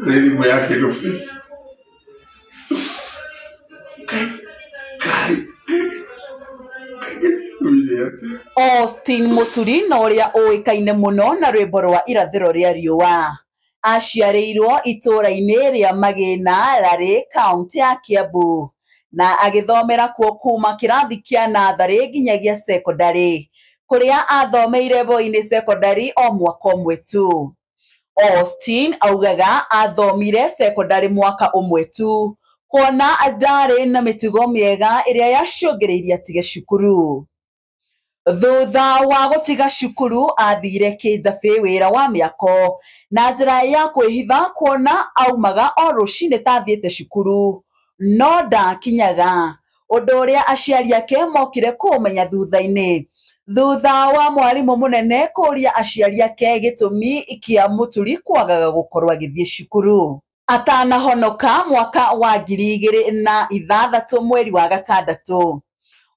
elimu yake ndio fiki. Austin Muturi na uria oikaine muno na rwimbo rwa irathiro ria riua aciareirwo itura-ini ria Magina rari kaunti ya Kiambu na agithomera kuo kuma kirathi kia nathari nginyagia secondary kuria athomeire Voi-ini secondary o mwaka umwe tu. Austin augaga athomire secondary mwaka umwe tu kuona ndari na mitugo miega iria yacungiriria atige cukuru. Thutha wa gutiga cukuru athire Kijabi wira wa miako na njira ya kwihitha kuona aumaga o rucini tathiete cukuru no ndakinyaga undu uria aciari ake mokire kumenya thutha-ini thutha wa mwarimu munene kuria aciari ake gitumi kia Muturi kwagaga gukorwo agithie cukuru. Atanahonoka mwaka wa 2006 mweri wa gatandatu,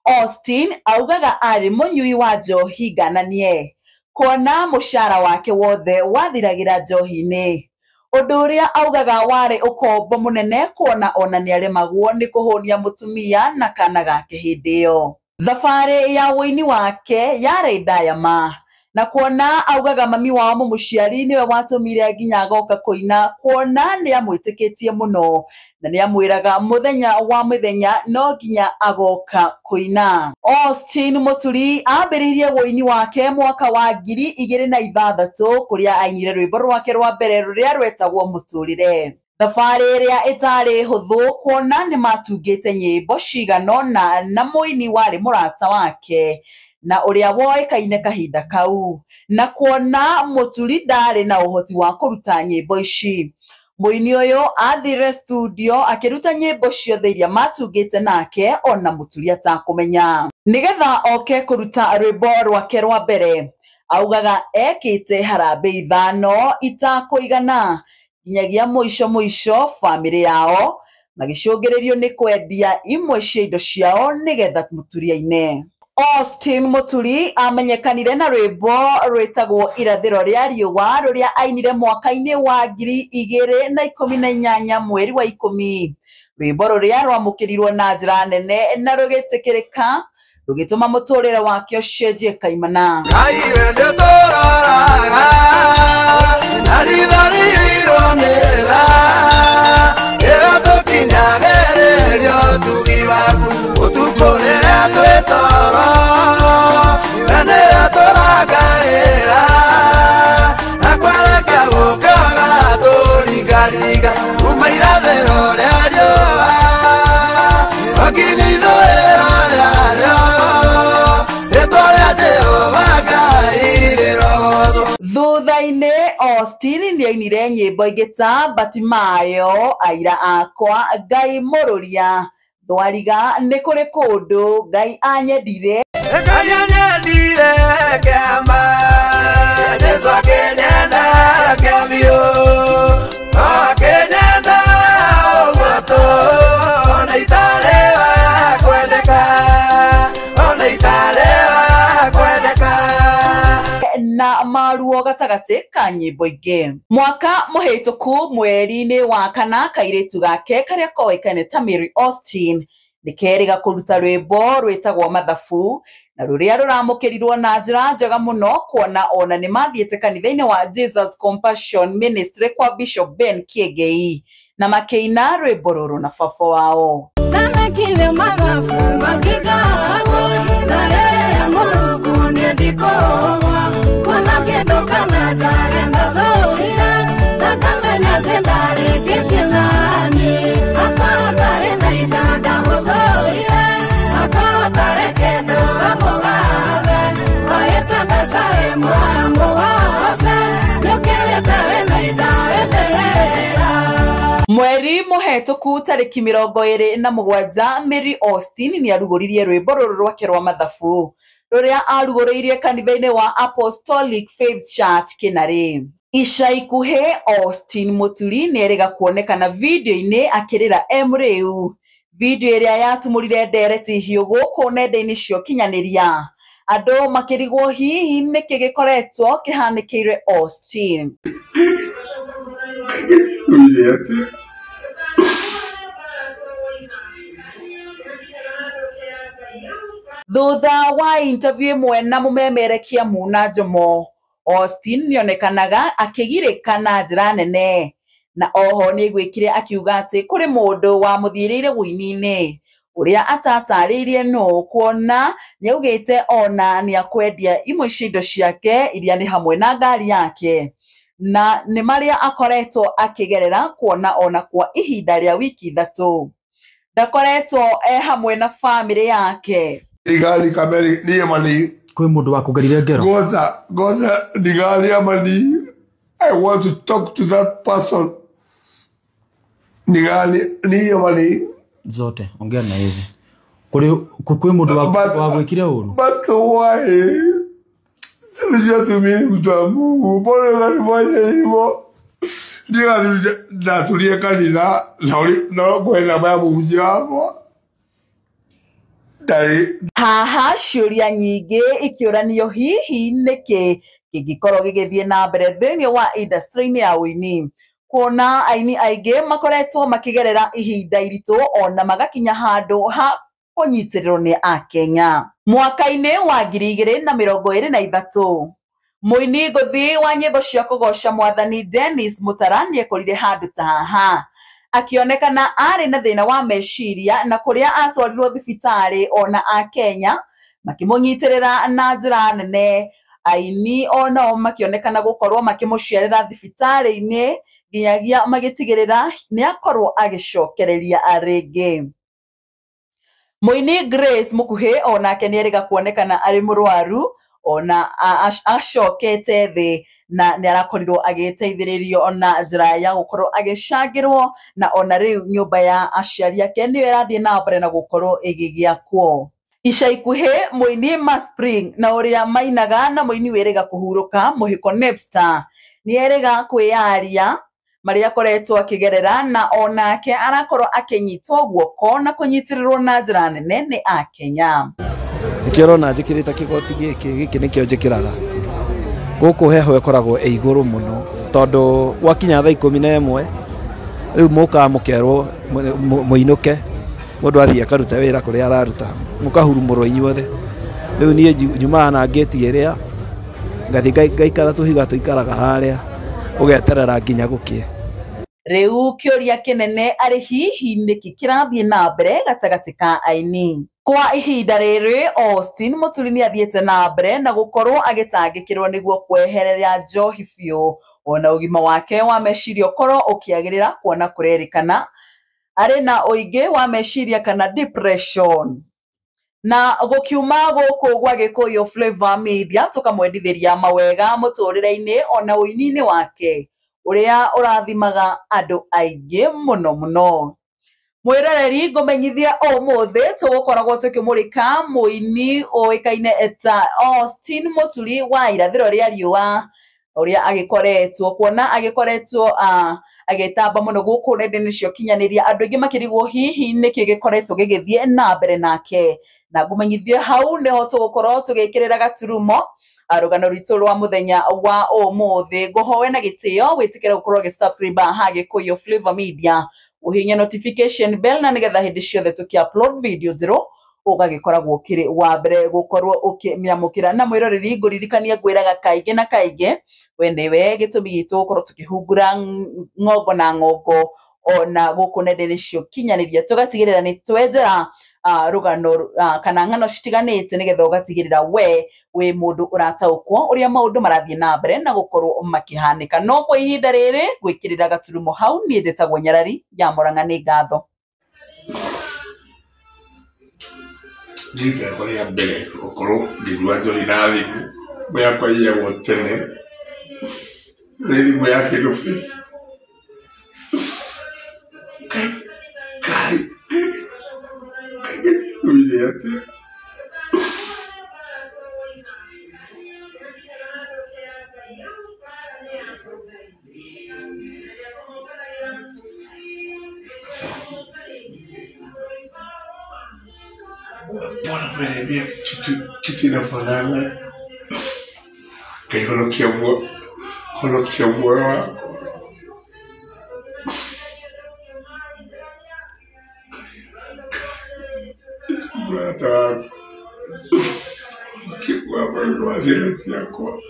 Austin augaga ari munyui wa njohi ngananie kuona mushara wake wothe wathiragira njohi-ini undu uria augaga wari ukombo munene kuona ona niaremagwo ni kuhunia mutumia na kana gake hindi iyo. Thabari ya wini wake yari ndayama na kuona augaga mami wa muciari niwe watumire nginya agoka kuina kuona ni amwitikitie muno na ni amwiraga muthenya wa mithenya no nginya agoka kuina. Austin Muturi ambiririe wini wake mwaka wa 2006 kuria ainire rwimbo rwake rwa mbere ruria rwetagwo Muturire. Thabari iria itari huthu kuona ni matungite nyimbo ciganona na muini wari murata wake na uria woikaine kahinda kau na kuona Muturi ndari na uhoti wa kuruta nyimbo ici. Muini uyu athire studio akiruta nyimbo ciothe iria matungite nake ona Muturi atakumenya. Nigetha oke kuruta rwimbo rwake rwa mbere augaga ekite harambe ithano itakuigana nginyagia muico family yao magicungiririo ni kwendia imwe cia indo ciao nigetha Muturi aine. Austin Muturi amenyekanire na rwimbo rwetagwo irathiro ria riua ruria ainire mwaka-ini wa 2018 mweri wa 10. Rwimbo ruria rwamukirirwo na njira nene na rugitikirika rugituma muturire wake ucenjie kaimana. Thutha-ini Austin ni ainire nyimbo igita Batimayo, Aira akwa, Ngai mururia, Thwariga ni kuri kundu, Ngai anyendire, Ngai anyendire kema, Jesu kenyenda kemio, kenyenda ugoto, ona italewa kwendeka, ona italewa kwendeka. Na maruo gatagati ka nyimbo ingi. Mwaka muhituku mweri-ini wa kana kairitu gake karia koikaine ta Mary Austin nikeriga kuruta rwimbo rwetagwo Mathabu na ruria ruramukirirwo na njira njega muno kuona ona ni mathiete kanitha-ini wa Jesus Compassion Ministry kwa Bishop Ben Kiengei na makeina rwimbo ruru na baba wao. Tanakile mathabu magigawo na rea murugu ndikowa kuna kendo kana tagenda thoira takamenya tendari kikinani akoro tare na idada huthoire akoro tare kendo amogawe waeta besa emo wose nyukile tare na idada endelea. Mweri muhituku tariki 27 Mary Austin ni arugoririe rwimbo ruru rwake rwa Mathabu ruria arugoririe kanitha-ini wa Apostolic Faith Church Kinari. Ica ikuhe Austin Muturi ni erega kuonekana video-ini akirira Emreu, video iria yatumurire ndereti hiu guku nenda-ini cio kinyaniria. Andu makirigwo hihi niki gikoretwo kihanikiire Austin. Tuile ate. Thutha wa interview imwe na mumemerekia Muna Njomo, Austin nionekanaga akigirikana njira nene na oho ni gwikire akiuga ati kuri mundu wa muthirire wini-ini uria atataririe no kuona ni augite ona ni akwendia imwe cindo ciake iria ni hamwe na ngari yake na ni maria akoretwo akigerera kuona ona kwa ihinda ria wiki 3 ndakoretwo hamwe na family yake. Igali kameri niye mani kwe mundu wa kugarire ngero goza nigali amani. I want to talk to that person. Nigali niye mani zote ongea na hivi kwe mundu wa gwikire uru but why sija tumie mtu wa Mungu bora gani moja hivyo ndio natulie kanila na kwenda babu mjamo haha ciuria nyingi ikiuranio hihi niki kingikorwo gigithie na mbere thiini wa industry-ini ya uini kuona aini aingi makoretwo makigerera ihinda iritu ona magakinya handu ha kunyitirwo ni Akenya. Mwaka-ini wa 2023 muini nguthi wa nyimbo cia kugoca Mwathani Dennis Mutarani ekorire handu ta haha akionekana ari na thina wa meciria na kuria atwarirwo thibitari ona Akenya makimunyitirira na njira nene. Aini ona makionekana gukorwo makimuciarira thibitari-ini nginyagia magitigirira ni akorwo agicokereria aringi. Muini Grace Mukuhi onake ni eriga kuonekana ari murwaru ona acokete thi na ni arakorirwo agiteithiririo ona njira ya gukorwo agicangirwo na ona riu nyumba ya aciari ake ni irathie na mbere na gukorwo igigiakwo. Ica ikuhi muini Maspring na uria mainaga na muini weriga kuhuruka Muhiko Nepstar ni eriga kwiyaria maria koretwo akigerera na onake arakorwo akinyitwo guoko na kunyitirirwo na njira nene ni Akenya. Ikirona njikirita kigoti giki nikio njikiraga guku heho ekoragwo iguru muno tondu wakinya thaa 11 riu muka mukerwo muinuke mundu athie akaruta wira kuria araruta mukahurumurwo inyuothe riu nie nyumaa na gate iria ngathi gaikara tuhiga tuikaraga haria ugeterera nginya gukie. Riu kiuria kinene ari hihi niki kirathie na mbere gatagati ka aini. Kwa ihinda riri Austin Muturi ni athiete na mbere na gukorwo agitangikirwo niguo kwehereria njohi biu ona ugima wake wa meciria ukorwo ukiagirira kuona kurerikana ari na uingi wa meciria kana depression. Na gukiuma guku gwa Gikuyu Flavor Media tukamwendithiria mawega muturire-ini ona uini-ini wake uria urathimaga andu aingi muno. Mwiroreri ngumenyithia umuthi tugukoragwo tukimurika muini oikaine eta Austin Muturi wa irathiro ria riua uria agikoretwo kuona agikoretwo agitamba muno guku nende-ini cio kinyaniria andu aingi makirigwo hihi niki gikoretwo gigithie na mbere nake na ngumenyithia hau neho tugukorwo tugikirira gaturumo rugano rwitu rwa muthenya wa umuthi. Nguhowe na gitio witikire gukorwo gi-subscribe ha Gikuyu Flavor Media uhinye notification bell na nigetha hindi ciothe tuki-upload video zero ugagikoragwo kiri wa mbere gukorwo ukimiamukira. Na mwiroreri nguririkania ngwiraga kaingi na kaingi we niwe gitumi gitu gukorwo tukihungura ngongo na ngongo ona guku nende-ini cio kinyaniria tugatigirira ni twenjera rugano kana ngano citiganite nigetha ugatigirira we mundu urataukwo uria maundu marathie na mbere na gukorwo makihanika. No kwa ihinda riri gwikirira gaturumo hau ni njitagwo Nyarari ya Murang'a ni ngatho. Jita kwa ya mbele okoro ngigua njohi na thimu mwe kwa iya gotene riri mwe yake ndufi kai tuile ate. Bwana mwenye kitu inafanana kai holokia mwa wako Hata kikuwa kwa zile yako.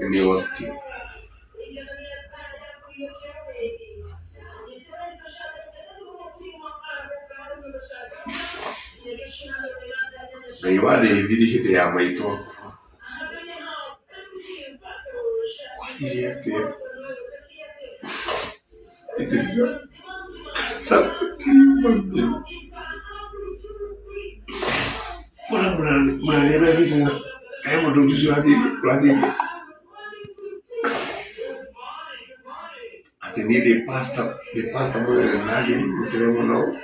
Ni hosti. Na iwale hividi ya maito. Kwa hili yake. Ikitira. Sabti mbili. Muna nebe vitu na. Kaya mtujuzi hadili. Ati ni de pasta mwana nage ni kuteremo nao.